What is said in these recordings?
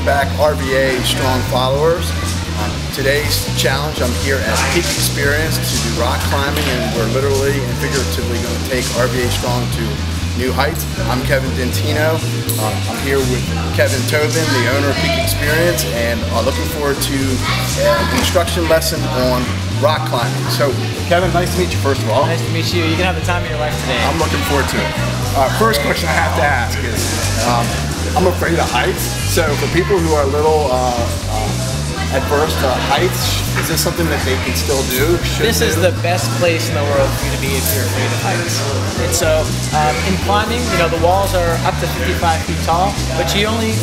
back RVA Strong followers. Today's challenge, I'm here at Peak Experience to do rock climbing, and we're literally and figuratively going to take RVA Strong to new heights. I'm Kevin Dentino. I'm here with Kevin Tobin, the owner of Peak Experience, and looking forward to an instruction lesson on rock climbing. So, Kevin, nice to meet you first of all. Nice to meet you. You're going to have the time of your life today. I'm looking forward to it. First question I have to ask is, I'm afraid of heights. So for people who are a little adverse to heights, is this something that they can still do? This is the best place in the world for you to be if you're afraid of heights. And so in climbing, you know, the walls are up to 55 feet tall, but you only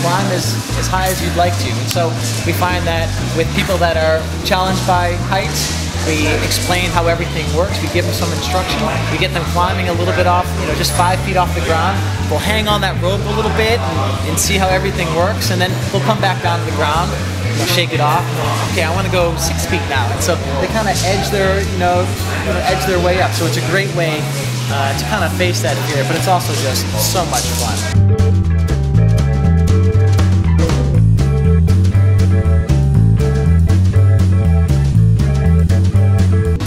climb as high as you'd like to. And so we find that with people that are challenged by heights, we explain how everything works. We give them some instruction. We get them climbing a little bit off, you know, just 5 feet off the ground. We'll hang on that rope a little bit and see how everything works, and then we'll come back down to the ground. We'll shake it off. Okay, I want to go 6 feet now. And so they kind of edge their, edge their way up. So it's a great way to kind of face that fear, but it's also just so much fun.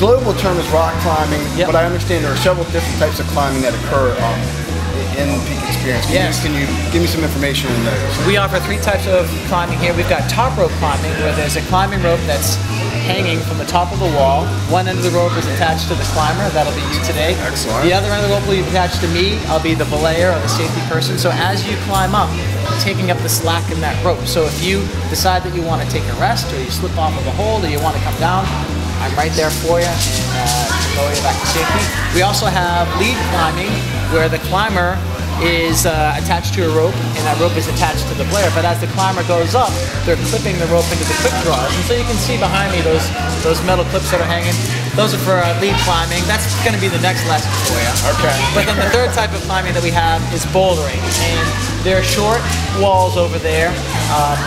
Global term is rock climbing, but I understand there are several different types of climbing that occur in Peak Experience. Can you give me some information on those? We offer 3 types of climbing here. We've got top rope climbing, where there's a climbing rope that's hanging from the top of the wall. One end of the rope is attached to the climber. That'll be you today. Excellent. The other end of the rope will be attached to me. I'll be the belayer or the safety person. So as you climb up, taking up the slack in that rope. So if you decide that you want to take a rest, or you slip off of a hold, or you want to come down, I'm right there for you and lower you back to safety. We also have lead climbing, where the climber is attached to a rope, and that rope is attached to the belayer. But as the climber goes up, they're clipping the rope into the clip draws. And so you can see behind me those metal clips that are hanging. Those are for lead climbing. That's going to be the next lesson for you. Okay. But then the third type of climbing that we have is bouldering. And there are short walls over there,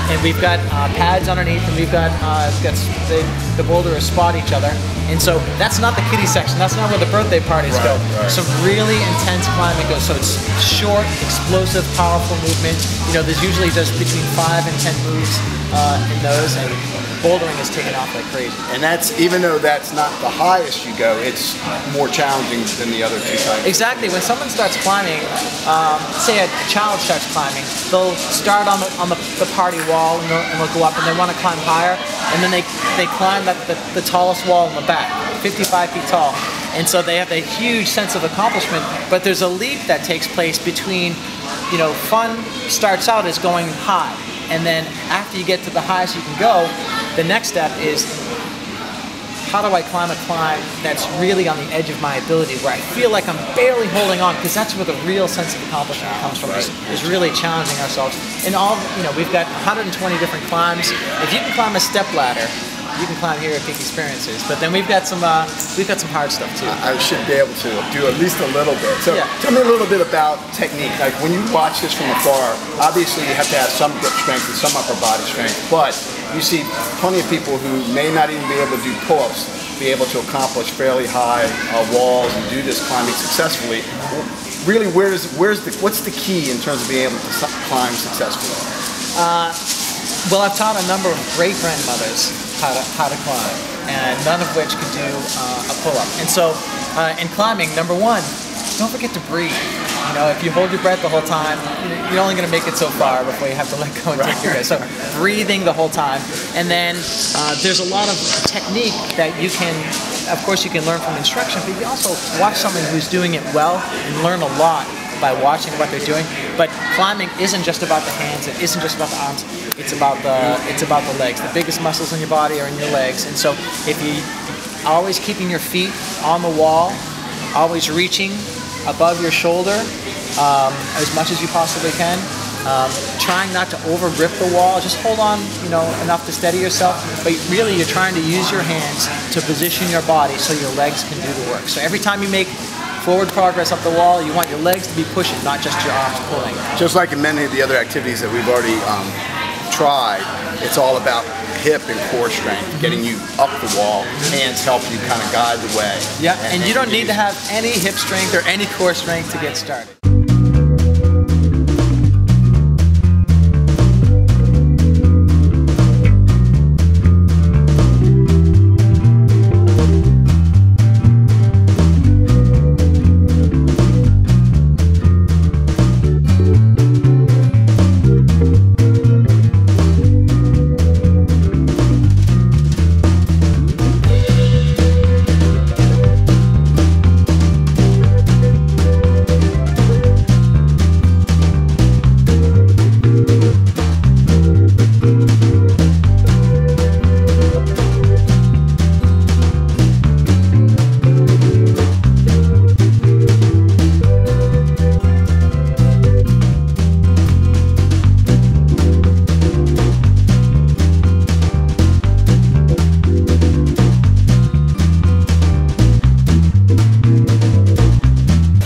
and we've got pads underneath, and we've got the boulders spot each other. And so that's not the kiddie section. That's not where the birthday parties go. Right. Some really intense climbing goes. So it's short, explosive, powerful movement. You know, there's usually just between 5 and 10 moves in those, and bouldering is taken off like crazy. And that's, even though that's not the highest you go, it's more challenging than the other 2 types. Exactly. When someone starts climbing, say a child starts climbing, they'll start on the party wall, and they'll go up, and they want to climb higher, and then they climb the tallest wall in the back, 55 feet tall. And so they have a huge sense of accomplishment, but there's a leap that takes place between, you know, fun starts out as going high, and then after you get to the highest you can go, the next step is, how do I climb a climb that's really on the edge of my ability, where I feel like I'm barely holding on, because that's where the real sense of accomplishment comes from, is really challenging ourselves. And we've got 120 different climbs. If you can climb a step ladder, you can climb here at Peak Experiences. But then we've got some hard stuff too. I should be able to do at least a little bit. So tell me a little bit about technique. Like when you watch this from afar, obviously you have to have some grip strength and some upper body strength, but you see plenty of people who may not even be able to do pull-ups, be able to accomplish fairly high walls and do this climbing successfully. Really, what's the key in terms of being able to climb successfully? Well, I've taught a number of great-grandmothers how to climb, and none of which could do a pull-up. And so in climbing, number 1, don't forget to breathe. You know, if you hold your breath the whole time, you're only going to make it so far before you have to let go and take your breath. So breathing the whole time. And then there's a lot of technique that you can, of course, you can learn from instruction, but you also watch someone who's doing it well and learn a lot by watching what they're doing. But climbing isn't just about the hands, it isn't just about the arms, it's about the legs. The biggest muscles in your body are in your legs. And so if you always keeping your feet on the wall, always reaching above your shoulder as much as you possibly can, trying not to over grip the wall, just hold on, you know, enough to steady yourself, but really you're trying to use your hands to position your body so your legs can do the work. So every time you make forward progress up the wall, you want your legs to be pushing, not just your arms pulling. Just like in many of the other activities that we've already tried, it's all about hip and core strength, getting you up the wall. Hands help you kind of guide the way. Yeah, and you don't need to have any hip strength or any core strength to get started.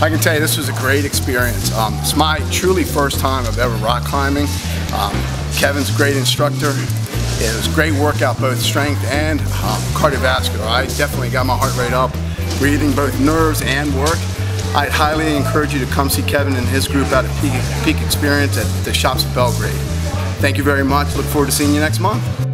I can tell you this was a great experience. It's my truly first time I've ever rock climbing. Kevin's a great instructor. It was a great workout, both strength and cardiovascular. I definitely got my heart rate up, breathing, both nerves and work. I'd highly encourage you to come see Kevin and his group out at Peak Experience at the Shops of Belgrade. Thank you very much. Look forward to seeing you next month.